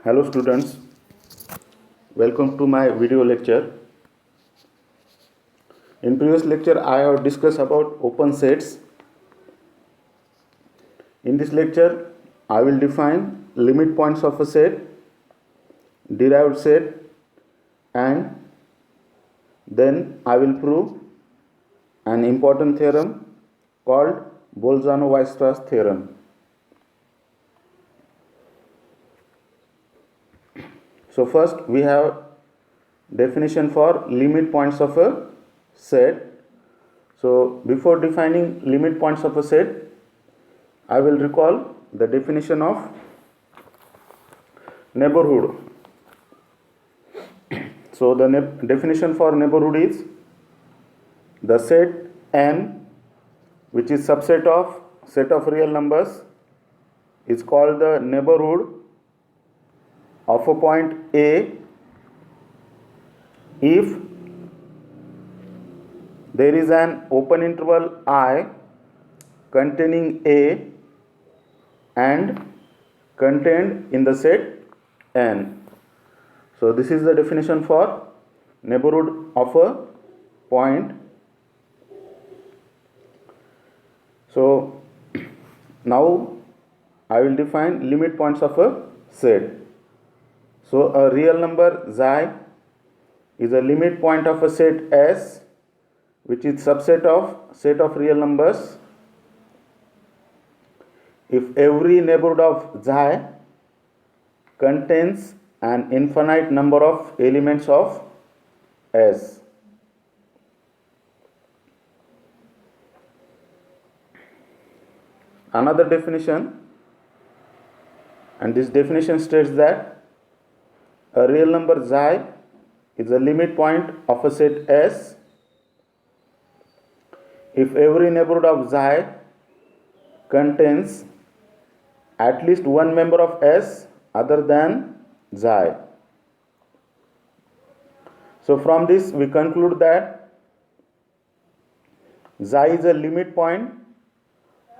Hello students, welcome to my video lecture. In previous lecture I have discussed about open sets. In this lecture I will define limit points of a set, derived set, and then I will prove an important theorem called Bolzano-Weierstrass theorem. So first we have definition for limit points of a set. So before defining limit points of a set, I will recall the definition of neighborhood. So the definition for neighborhood is the set n, which is subset of set of real numbers, is called the neighborhood of a point A if there is an open interval I containing A and contained in the set n. So this is the definition for neighborhood of a point. So now I will define limit points of a set. So a real number xi is a limit point of a set S, which is subset of set of real numbers if every neighborhood of xi contains an infinite number of elements of S. Another definition, and this definition states that a real number xi is a limit point of a set S if every neighborhood of xi contains at least one member of S other than xi. So from this we conclude that xi is a limit point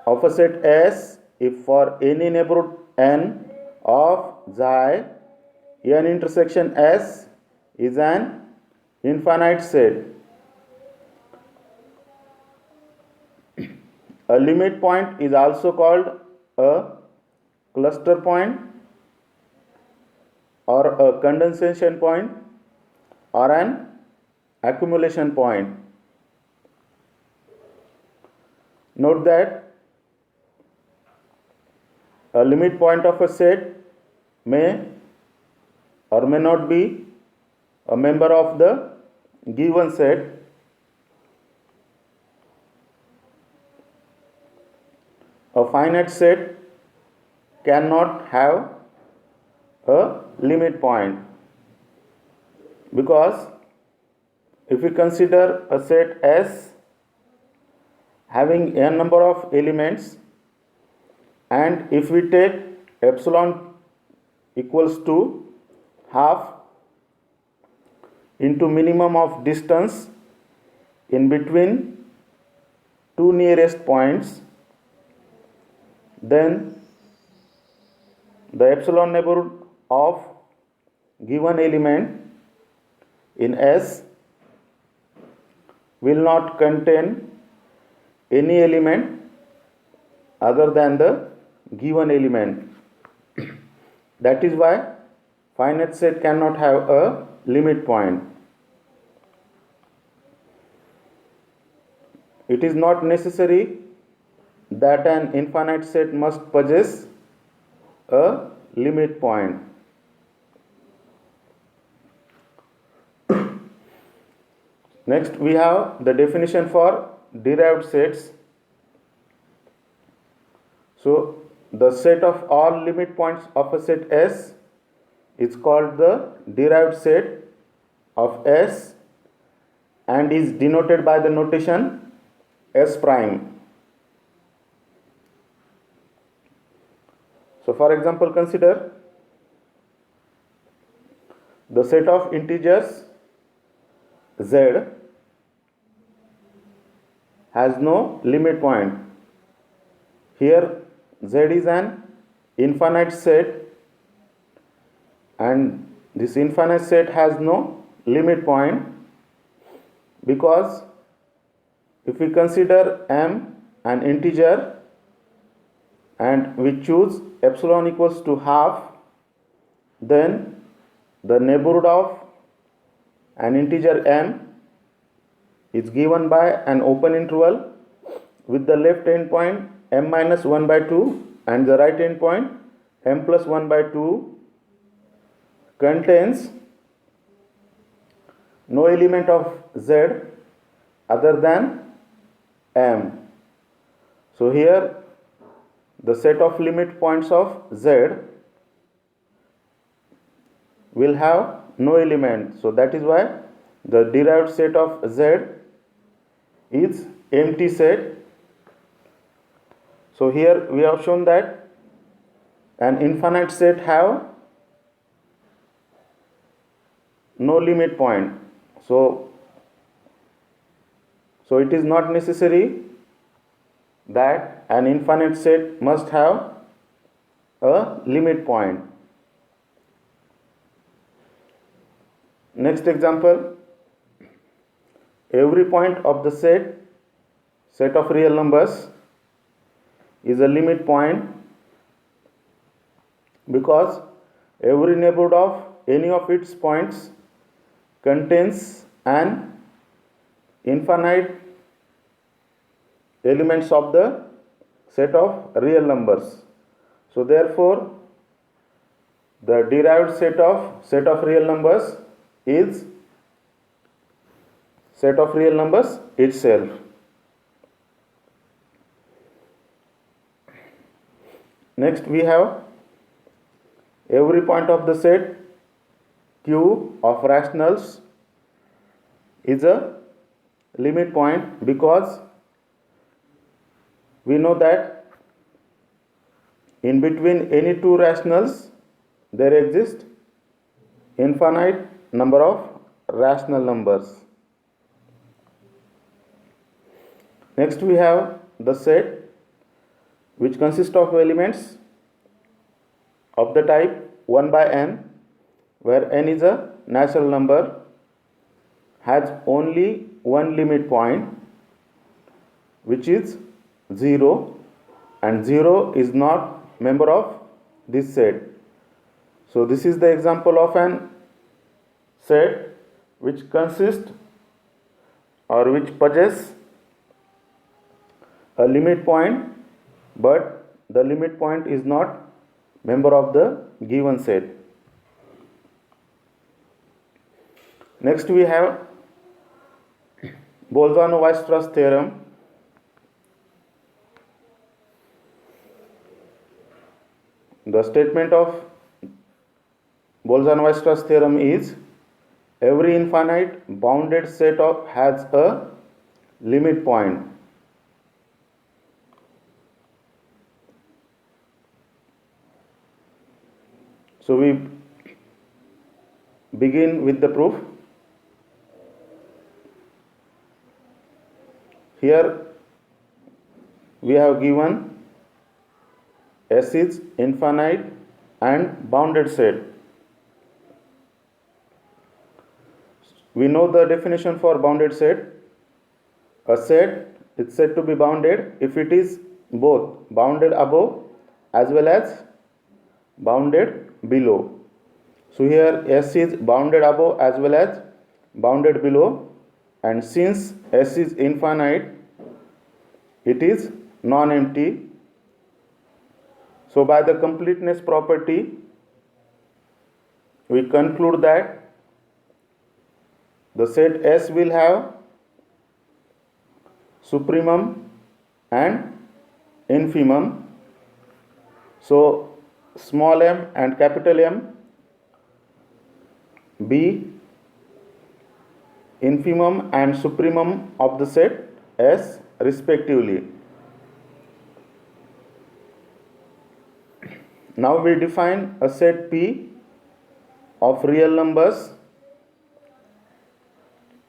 of a set S if for any neighborhood n of xi n intersection S is an infinite set. A limit point is also called a cluster point or a condensation point or an accumulation point. Note that a limit point of a set may or may not be a member of the given set. A finite set cannot have a limit point, because if we consider a set S having n number of elements, and if we take epsilon equals to half into minimum of distance in between two nearest points, then the epsilon neighborhood of given element in S will not contain any element other than the given element. That is why finite set cannot have a limit point. It is not necessary that an infinite set must possess a limit point. Next we have the definition for derived sets. So the set of all limit points of a set S is called the derived set of S and is denoted by the notation S prime. So for example, consider the set of integers Z has no limit point. Here Z is an infinite set and this infinite set has no limit point, because if we consider m an integer and we choose epsilon equals to half, then the neighborhood of an integer m is given by an open interval with the left endpoint m minus 1 by 2 and the right endpoint m plus 1 by 2 contains no element of z other than m. So here the set of limit points of z will have no element, so that is why the derived set of z is empty set. So here we have shown that an infinite set have no limit point, so it is not necessary that an infinite set must have a limit point. Next example, every point of the set of real numbers is a limit point, because every neighborhood of any of its points contains an infinite elements of the set of real numbers. So therefore the derived set of real numbers is set of real numbers itself. Next we have every point of the set Q of rationals is a limit point, because we know that in between any two rationals there exist infinite number of rational numbers. Next we have the set which consists of elements of the type 1 by n, where n is a natural number, has only one limit point which is 0, and 0 is not member of this set. So this is the example of an set which consists or which possesses a limit point, but the limit point is not member of the given set. Next we have Bolzano-Weierstrass theorem. The statement of Bolzano-Weierstrass theorem is every infinite bounded set has a limit point. So we begin with the proof. Here we have given S is infinite and bounded set. We know the definition for bounded set. A set is said to be bounded if it is both bounded above as well as bounded below. So here S is bounded above as well as bounded below, and since S is infinite, it is non-empty. So by the completeness property, we conclude that the set S will have supremum and infimum. So small m and capital M be infimum and supremum of the set S respectively. Now we define a set P of real numbers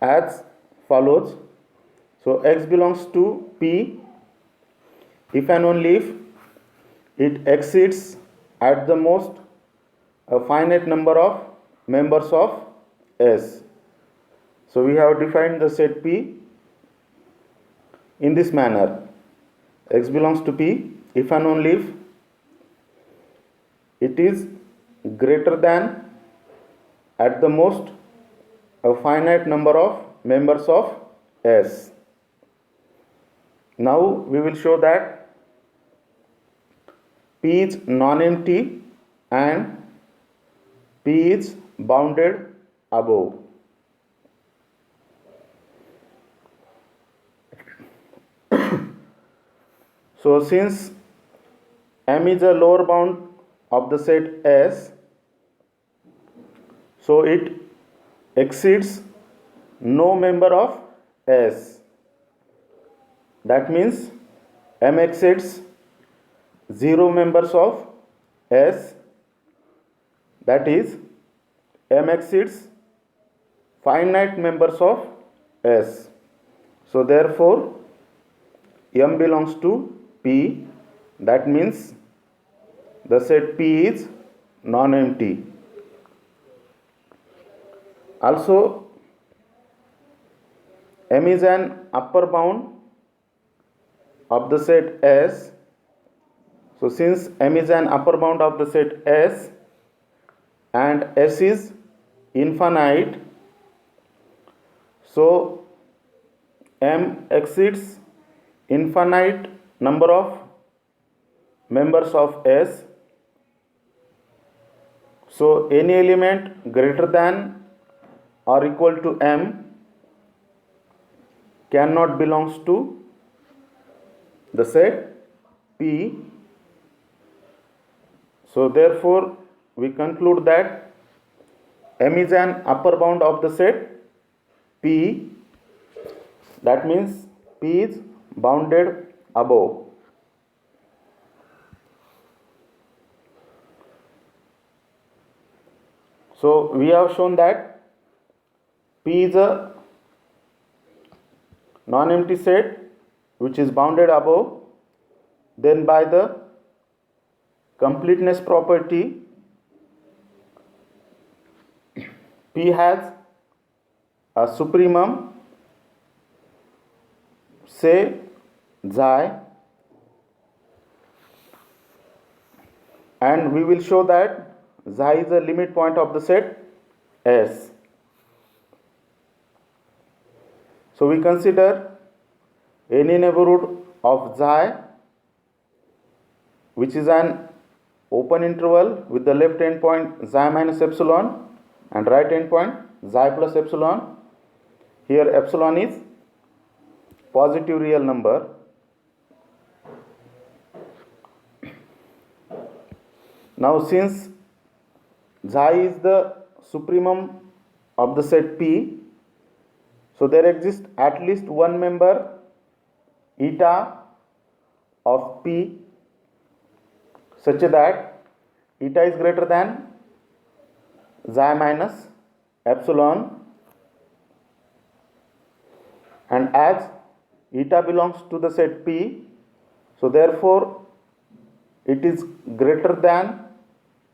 as follows. So X belongs to P if and only if it exceeds at the most a finite number of members of S. So we have defined the set P in this manner. X belongs to P if and only if it is greater than at the most a finite number of members of S. Now we will show that P is non-empty and P is bounded above. So since M is a lower bound of the set S, so it exceeds no member of S. That means M exceeds 0 members of S, that is M exceeds finite members of S. So therefore M belongs to P, that means the set P is non-empty. Also M is an upper bound of the set S. So since M is an upper bound of the set S and S is infinite, so M exceeds infinite number of members of S. So any element greater than or equal to M cannot belongs to the set P. So therefore we conclude that M is an upper bound of the set P, that means P is bounded above. So we have shown that P is a non-empty set which is bounded above. Then by the completeness property, P has a supremum, say xi, and we will show that xi is a limit point of the set S. So we consider any neighborhood of xi which is an open interval with the left endpoint xi minus epsilon and right endpoint xi plus epsilon. Here epsilon is positive real number. Now since xi is the supremum of the set P, so there exists at least one member eta of P such that eta is greater than xi minus epsilon, and as eta belongs to the set P, so therefore it is greater than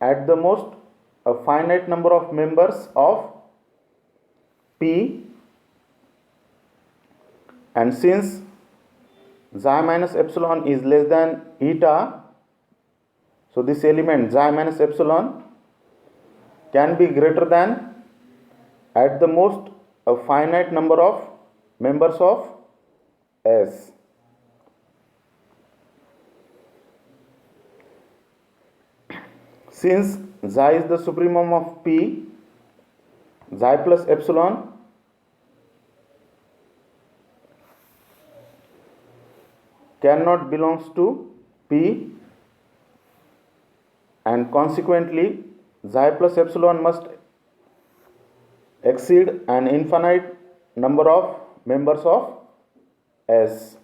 at the most a finite number of members of P, and since xi minus epsilon is less than eta, so this element xi minus epsilon can be greater than at the most a finite number of members of S. Since xi is the supremum of P, xi plus epsilon cannot belongs to P, and consequently xi plus epsilon must exceed an infinite number of members of S.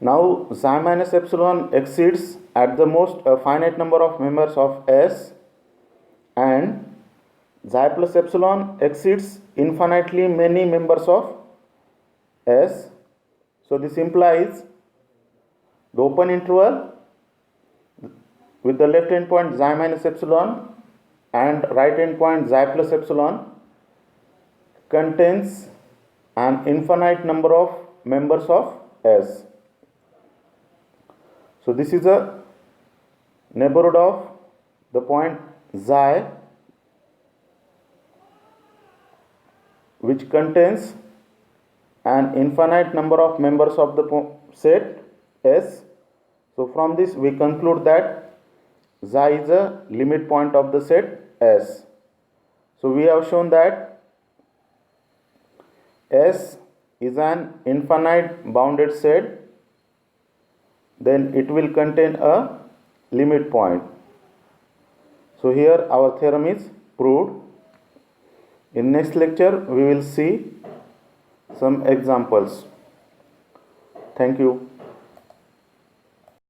Now xi minus epsilon exceeds at the most a finite number of members of S, and xi plus epsilon exceeds infinitely many members of S. So this implies the open interval with the left endpoint xi minus epsilon and right endpoint xi plus epsilon contains an infinite number of members of S. So this is a neighborhood of the point xi which contains an infinite number of members of the set S. So from this we conclude that xi is a limit point of the set S. So we have shown that S is an infinite bounded set, then it will contain a limit point. So here our theorem is proved. In next lecture we will see some examples. Thank you.